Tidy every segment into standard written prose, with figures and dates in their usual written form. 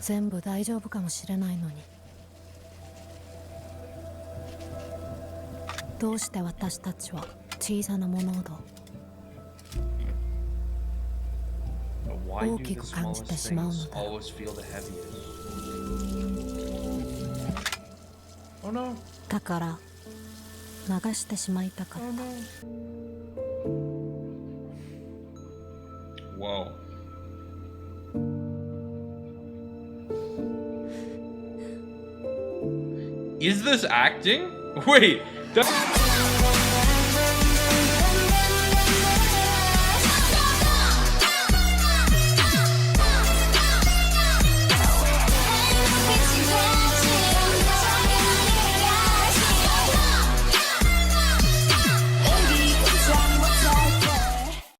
全部大丈夫かもしれないのに。どうして私たちは小さな物音を大きく感じてしまうのだろう。だから流してしまいたかった。Whoa. Is this acting? Wait.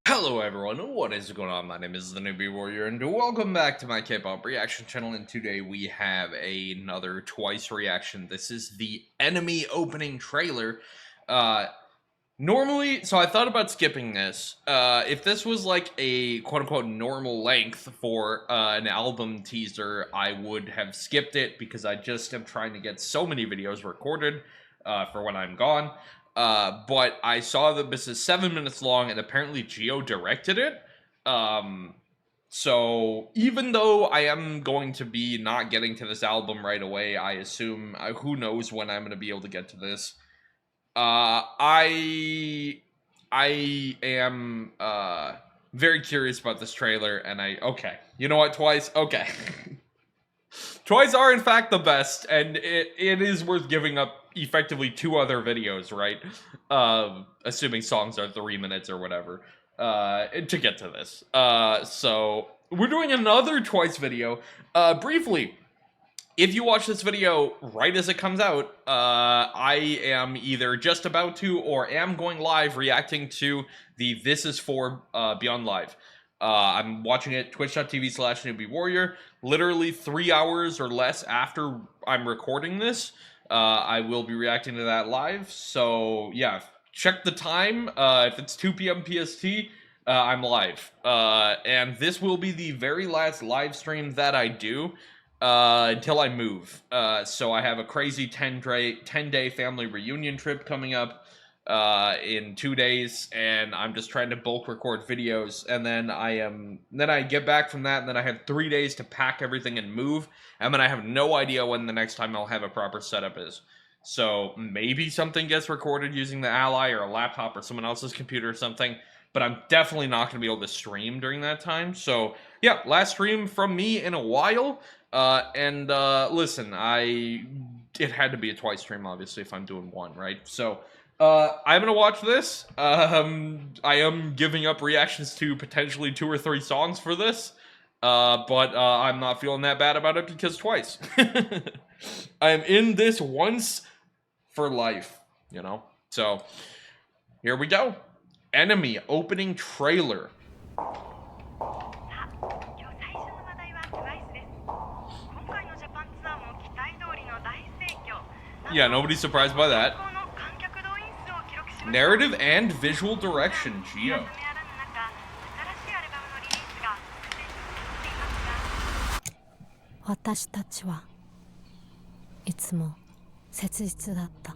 Hello everyone, what is going on? My name is the Newbie Warrior and welcome back to my K-pop reaction channel, and today we have another TWICE reaction. This is the Enemy opening trailer. Normally, so I thought about skipping this. If this was like a quote-unquote normal length for an album teaser, I would have skipped it because I just am trying to get so many videos recorded for when I'm gone. But I saw that this is 7 minutes long, and apparently JIHYO directed it. So even though I am going to be not getting to this album right away, I assume, who knows when I'm going to be able to get to this. I am very curious about this trailer, and okay, you know what, TWICE? Okay. TWICE are in fact the best, and it is worth giving up effectively 2 other videos, right? Assuming songs are 3 minutes or whatever, to get to this. So we're doing another TWICE video. Briefly, if you watch this video right as it comes out, I am either just about to or am going live reacting to the This Is For Beyond Live. I'm watching it twitch.tv/newbiewarrior. Literally 3 hours or less after I'm recording this, I will be reacting to that live. So yeah, check the time. If it's 2 p.m. PST, I'm live. And this will be the very last live stream that I do until I move. So I have a crazy 10-day family reunion trip coming up in 2 days, and I'm just trying to bulk record videos, and then I get back from that, and then I have 3 days to pack everything and move, and then I have no idea when the next time I'll have a proper setup is. So maybe something gets recorded using the Ally or a laptop or someone else's computer or something, but I'm definitely not going to be able to stream during that time. So yeah, last stream from me in a while. Listen, it had to be a TWICE stream, obviously, if I'm doing one, right? So I'm gonna watch this. I am giving up reactions to potentially 2 or 3 songs for this, but I'm not feeling that bad about it because TWICE. I'm in this once for life, you know? So here we go. Enemy opening trailer. Yeah, nobody's surprised by that. Narrative and visual direction, JIHYO. 私たちはいつも切実だった。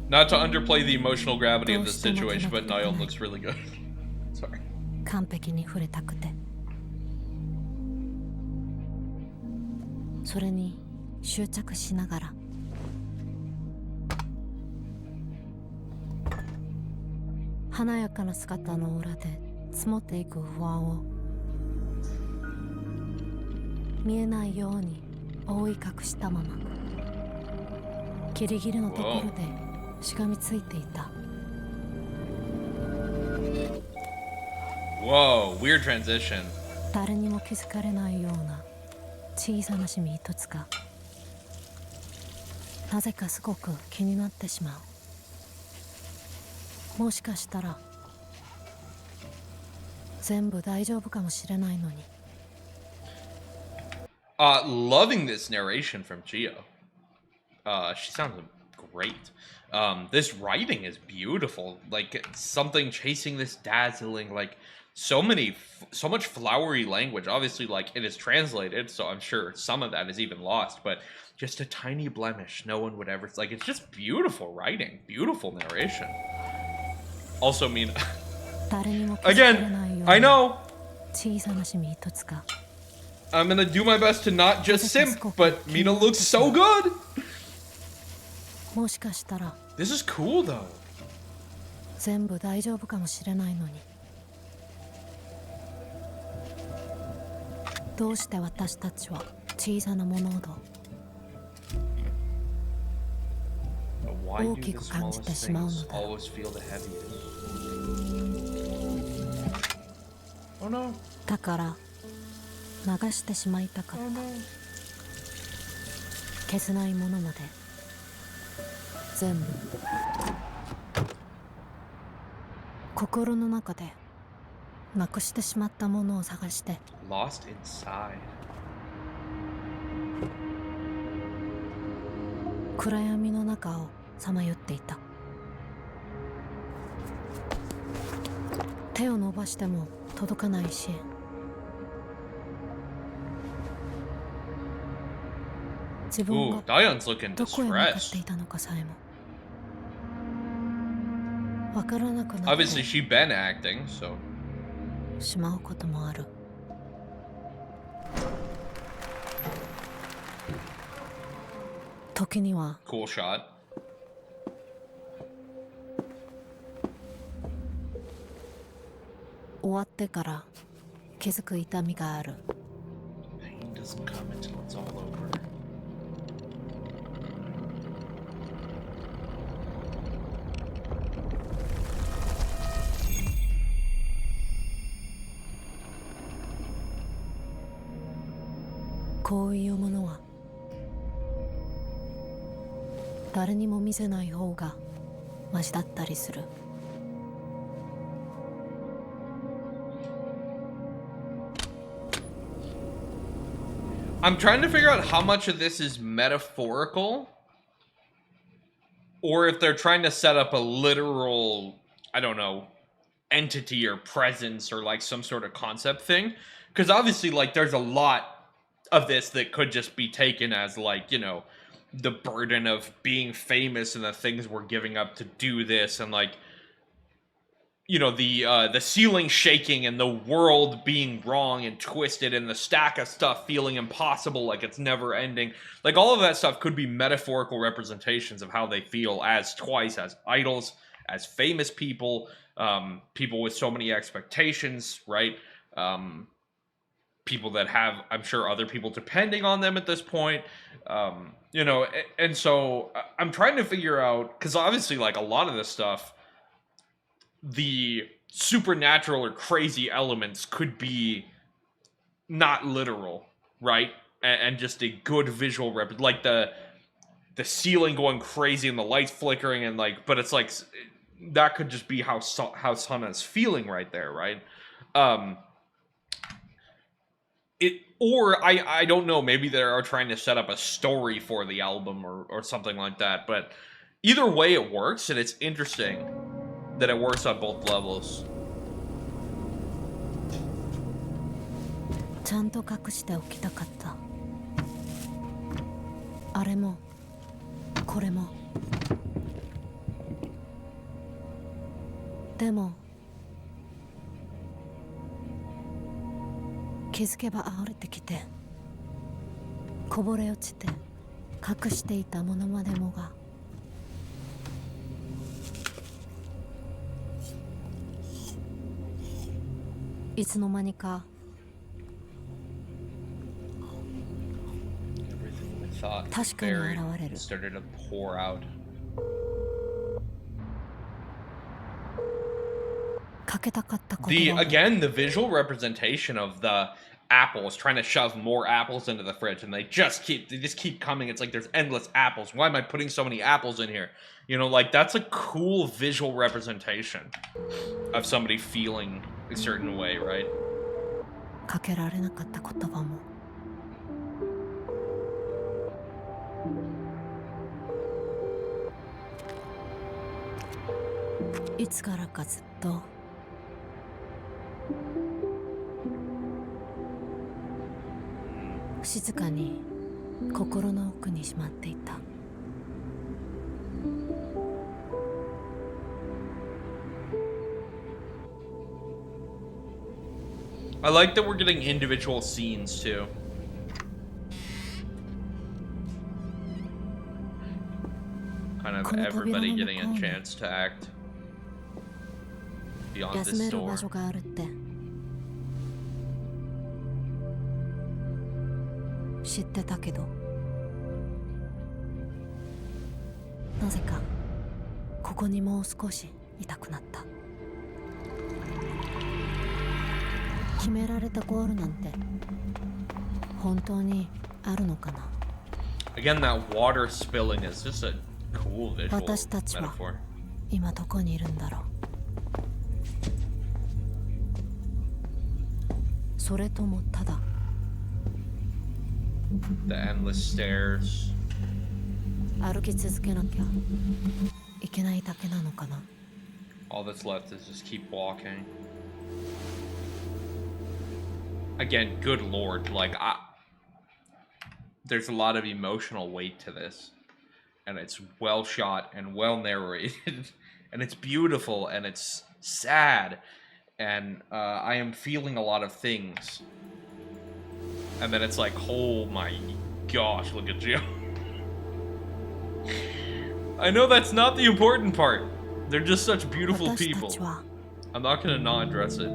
Not to underplay the emotional gravity of this situation, but Nayeon looks really good. Sorry. 完璧に触れたくて。それに執着しながら。華やかな姿の裏で積もっていく不安を見えないように覆い隠したままギリギリのところでしがみついていた。Whoa, weird transition. 誰にも気づかれないような小さなシミ一つがなぜかすごく気になってしまう。もしかしたら全部大丈夫かもしれないのに。Loving this narration from JIHYO. She sounds great. This writing is beautiful. Like something chasing this dazzling, like so much flowery language. Obviously, like it is translated, so I'm sure some of that is even lost, but just a tiny blemish no one would ever, like, it's just beautiful writing, beautiful narration. Also, Mina, 誰にも気づかれないよう I に know 小さなシミ一つか I'm gonna do my best to not just simp, but Mina looks so good. もしかしたら This is cool though. 全部大丈夫かもしれないのにどうして私たちは小さな物音 Why do 大き the く感じ smallest てしまうの things だろう always feel the heaviest? Oh no. だから流してしまいたかっ Oh た no. 消せないものまで全部心の中でなくしてしまったものを探して Lost inside. 暗闇の中をさまよっていた手を伸ばしても届かないし自分 Ooh, が Daeyeon's looking どこへ向かって distressed. いたのかさえもわからなくなって Obviously, she been acting, so しまうこともある時には cool shot. 終わってから気づく痛みがある Pain doesn't come until it's all over. こういうものは誰にも見せない方がマシだったりする I'm trying to figure out how much of this is metaphorical, or if they're trying to set up a literal, I don't know, entity or presence or like some sort of concept thing. Because obviously, like, there's a lot of this that could just be taken as, like, you know, the burden of being famous and the things we're giving up to do this, and like, you know, the ceiling shaking and the world being wrong and twisted and the stack of stuff feeling impossible, like it's never ending. Like, all of that stuff could be metaphorical representations of how they feel as TWICE, as idols, as famous people, people with so many expectations, right? People that have, I'm sure, other people depending on them at this point. You know, and so I'm trying to figure out, because obviously, like, a lot of this stuff, the supernatural or crazy elements could be not literal, right? And just a good visual like the ceiling going crazy and the lights flickering, and like, but it's like that could just be how Sana's feeling right there, right? Or I don't know, maybe they are trying to set up a story for the album or something like that, but either way it works, and it's interesting that it works on both levels. ちゃんと隠しておきたかったあれもこれもでも気づけば溢れてきてこぼれ落ちて隠していたものまでもがいつの間にか Everything we thought was 確かに buried 現れる started to pour out. かけたかった言 The 葉を again, the visual representation of the apples, trying to shove more apples into the fridge, and they just keep coming. It's like there's endless apples. Why am I putting so many apples in here? You know, like, that's a cool visual representation of somebody feeling a certain way, right? かけられなかった言葉もいつからかずっと静かに心の奥にしまっていた。 I like that we're getting individual scenes too. Kind of everybody getting a chance to act beyond 休 this める door. 場所があるって知ってたけど、なぜかここにもう少しいたくなった。決められたゴールなんて本当にあるのかな。 Again, that water spilling is just a cool visual 私たちは metaphor. 今どこにいるんだろう。それともただ The endless stairs. 歩き続けなきゃいけないだけなのかな。 All that's left is just keep walking. Again, good lord, like there's a lot of emotional weight to this, and it's well shot and well narrated, and it's beautiful and it's sad, and I am feeling a lot of things. And then it's like, oh my gosh, look at you. I know that's not the important part. They're just such beautiful people. 私たちは I'm not gonna not address it.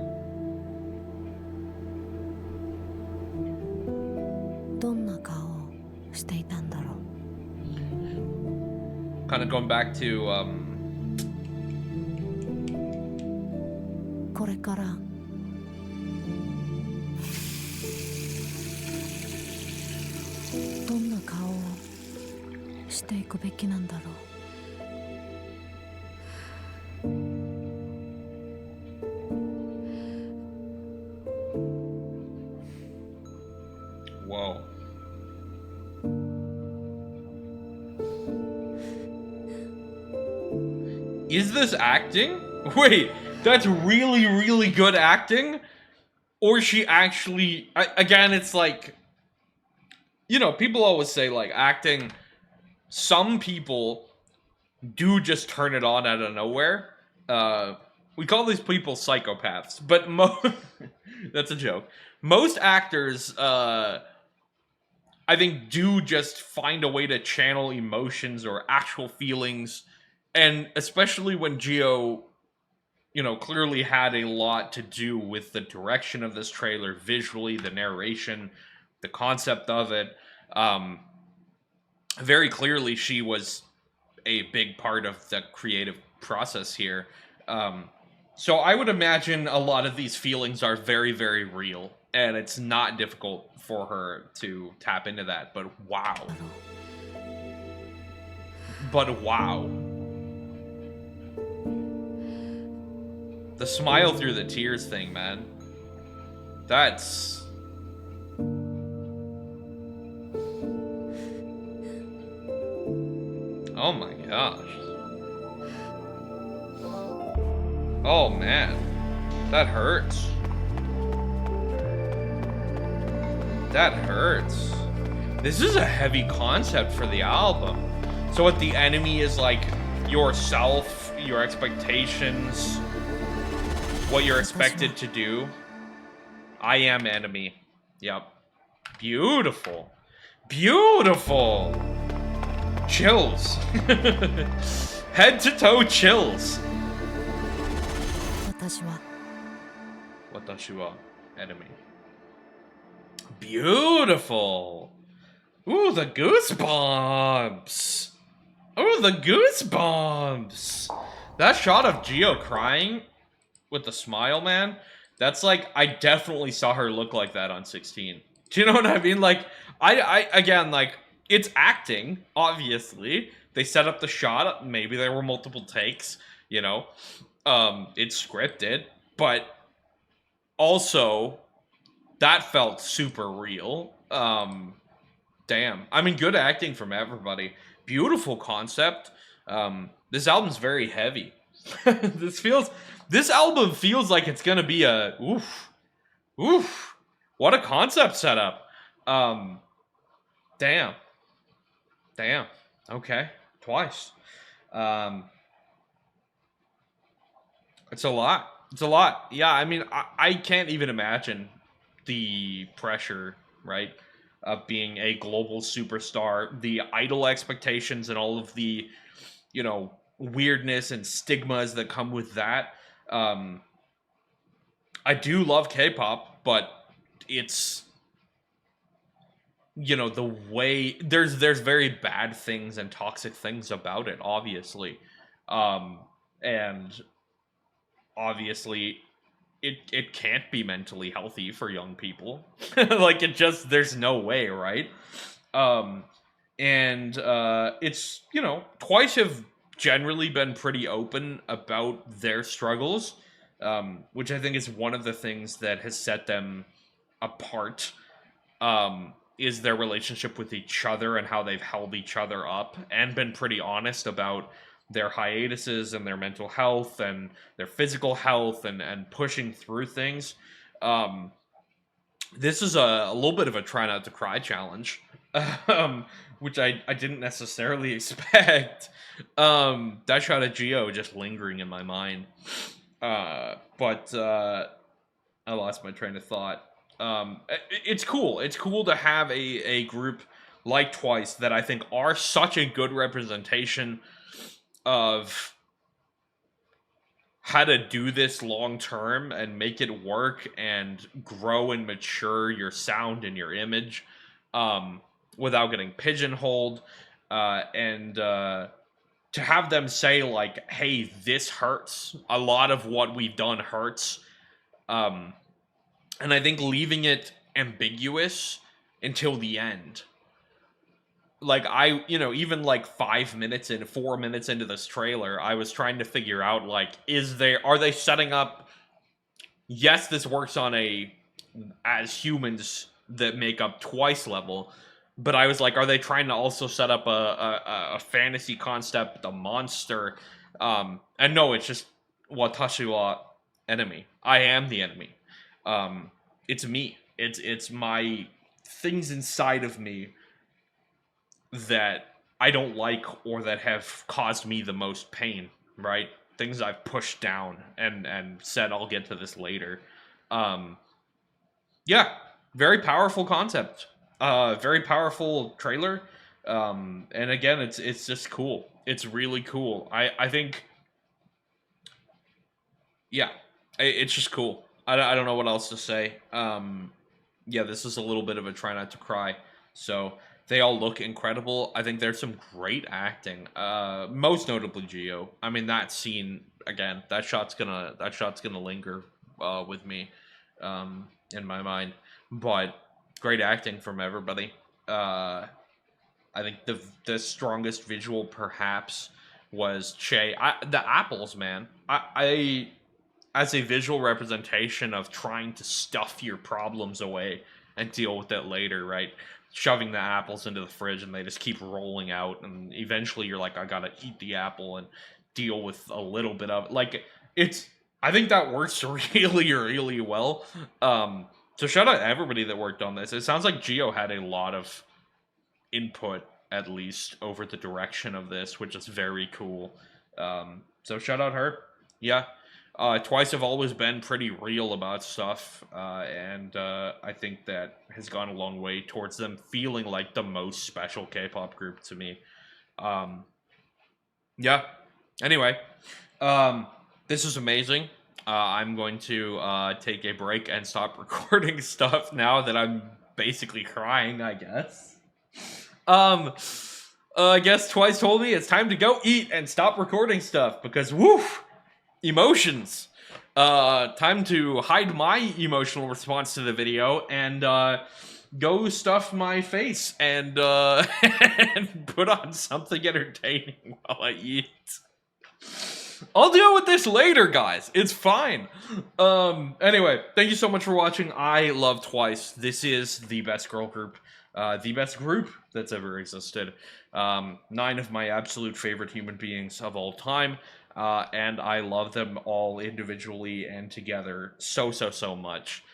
どんな顔をしていたんだろう。 Kind of going back to これからどんな顔をしていくべきなんだろう。 whoa. Is this acting? Wait, that's really, really good acting? Or she actually... again, it's like... You know, people always say, like, acting... Some people do just turn it on out of nowhere. We call these people psychopaths, but that's a joke. Most actors, I think, do just find a way to channel emotions or actual feelings, and especially when JIHYO, you know, clearly had a lot to do with the direction of this trailer, visually, the narration, the concept of it. Very clearly, she was a big part of the creative process here. So I would imagine a lot of these feelings are very, very real, and it's not difficult for her to tap into that. But wow. But wow. The smile through the tears thing, man. That's... Oh my gosh. Oh man. That hurts. That hurts. This is a heavy concept for the album. So what the enemy is like yourself, your expectations, what you're expected to do. I am enemy. Yep. Beautiful. Beautiful. Chills. Head to toe chills. 私は Watashi wa enemy. Beautiful. Ooh, the goosebumps. Ooh, the goosebumps. That shot of JIHYO crying with the smile, man. That's like, I definitely saw her look like that on 16. Do you know what I mean? Like, I again, like, it's acting, obviously. They set up the shot. Maybe there were multiple takes, you know. It's scripted, but also that felt super real. Damn. I mean, good acting from everybody. Beautiful concept. This album's very heavy. This album feels like it's gonna be a oof. What a concept setup. Damn. Okay, twice. It's a lot. Yeah, I mean, I can't even imagine the pressure, right, of being a global superstar, the idol expectations, and all of the, you know, weirdness and stigmas that come with that. I do love K-pop, but it's, you know, the way there's very bad things and toxic things about it, obviously, and obviously it can't be mentally healthy for young people. Like, it just, there's no way, right? And it's, you know, Twice have generally been pretty open about their struggles, which I think is one of the things that has set them apart, is their relationship with each other and how they've held each other up and been pretty honest about their hiatuses and their mental health and their physical health and pushing through things. This is a little bit of a try not to cry challenge, which I didn't necessarily expect. That shot of JIHYO just lingering in my mind. But I lost my train of thought. It's cool. It's cool to have a group like Twice that I think are such a good representation of how to do this long term and make it work and grow and mature your sound and your image, without getting pigeonholed, and to have them say, like, hey, this hurts, a lot of what we've done hurts, and I think leaving it ambiguous until the end. Like, even like 4 minutes into this trailer, I was trying to figure out, like, are they setting up, yes, this works on a, as humans that make up Twice level, but I was like, are they trying to also set up a fantasy concept, a monster? And no, it's just watashi wa enemy. I am the enemy. It's me. It's my things inside of me that I don't like or that have caused me the most pain, right? Things I've pushed down and said I'll get to this later. Yeah, very powerful concept. Very powerful trailer. And again, it's just cool. It's really cool. I think, yeah, it's just cool. I don't know what else to say. Yeah, this is a little bit of a try not to cry. So they all look incredible. I think there's some great acting. Most notably JIHYO. I mean, that scene again. That shot's gonna linger with me, in my mind. But great acting from everybody. I think the strongest visual perhaps was the apples, man. I as a visual representation of trying to stuff your problems away and deal with it later, right? Shoving the apples into the fridge and they just keep rolling out, and eventually you're like, I gotta eat the apple and deal with a little bit of it. Like, I think that works really, really well. So shout out to everybody that worked on this. It sounds like JIHYO had a lot of input, at least, over the direction of this, which is very cool. So shout out her. Yeah. Twice have always been pretty real about stuff, and I think that has gone a long way towards them feeling like the most special K-pop group to me. Yeah. Anyway, this is amazing. I'm going to take a break and stop recording stuff now that I'm basically crying, I guess. I guess Twice told me it's time to go eat and stop recording stuff because, woof! Emotions. Time to hide my emotional response to the video and go stuff my face and and put on something entertaining while I eat. I'll deal with this later, guys. It's fine. Anyway, thank you so much for watching. I love Twice. This is the best girl group, the best group that's ever existed. 9 of my absolute favorite human beings of all time. and I love them all individually and together so much.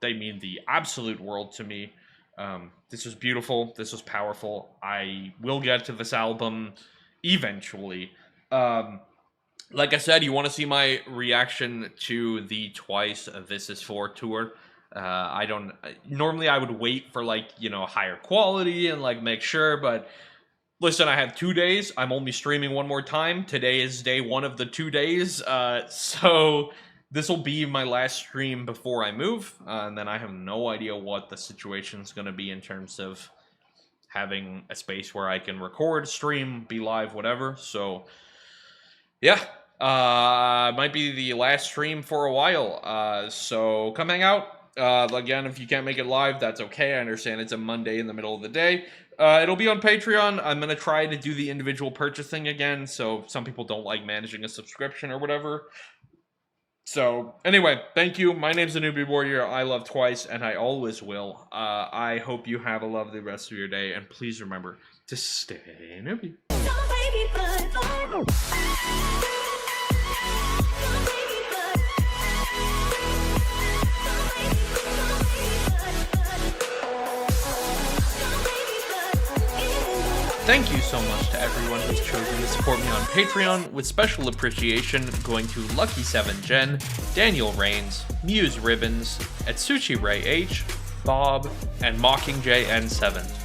They mean the absolute world to me. This was beautiful. This was powerful. I will get to this album eventually. Like I said, you want to see my reaction to the Twice This Is For tour. I don't normally I would wait for like, you know, higher quality and like make sure, but listen, I have 2 days. I'm only streaming one more time. Today is day 1 of the 2 days. So this will be my last stream before I move. And then I have no idea what the situation is going to be in terms of having a space where I can record, stream, be live, whatever. So yeah, might be the last stream for a while. So come hang out. Again, if you can't make it live, that's okay. I understand it's a Monday in the middle of the day. It'll be on Patreon. I'm going to try to do the individual purchasing again, so some people don't like managing a subscription or whatever. So, anyway, thank you. My name's the Newbie Warrior. I love Twice, and I always will. I hope you have a lovely rest of your day, and please remember to stay newbie. Thank you so much to everyone who's chosen to support me on Patreon, with special appreciation going to Lucky7 Jen, Daniel Rains, Muse Ribbons, Atsuchi Ray H, Bob, and Mockingjay N7.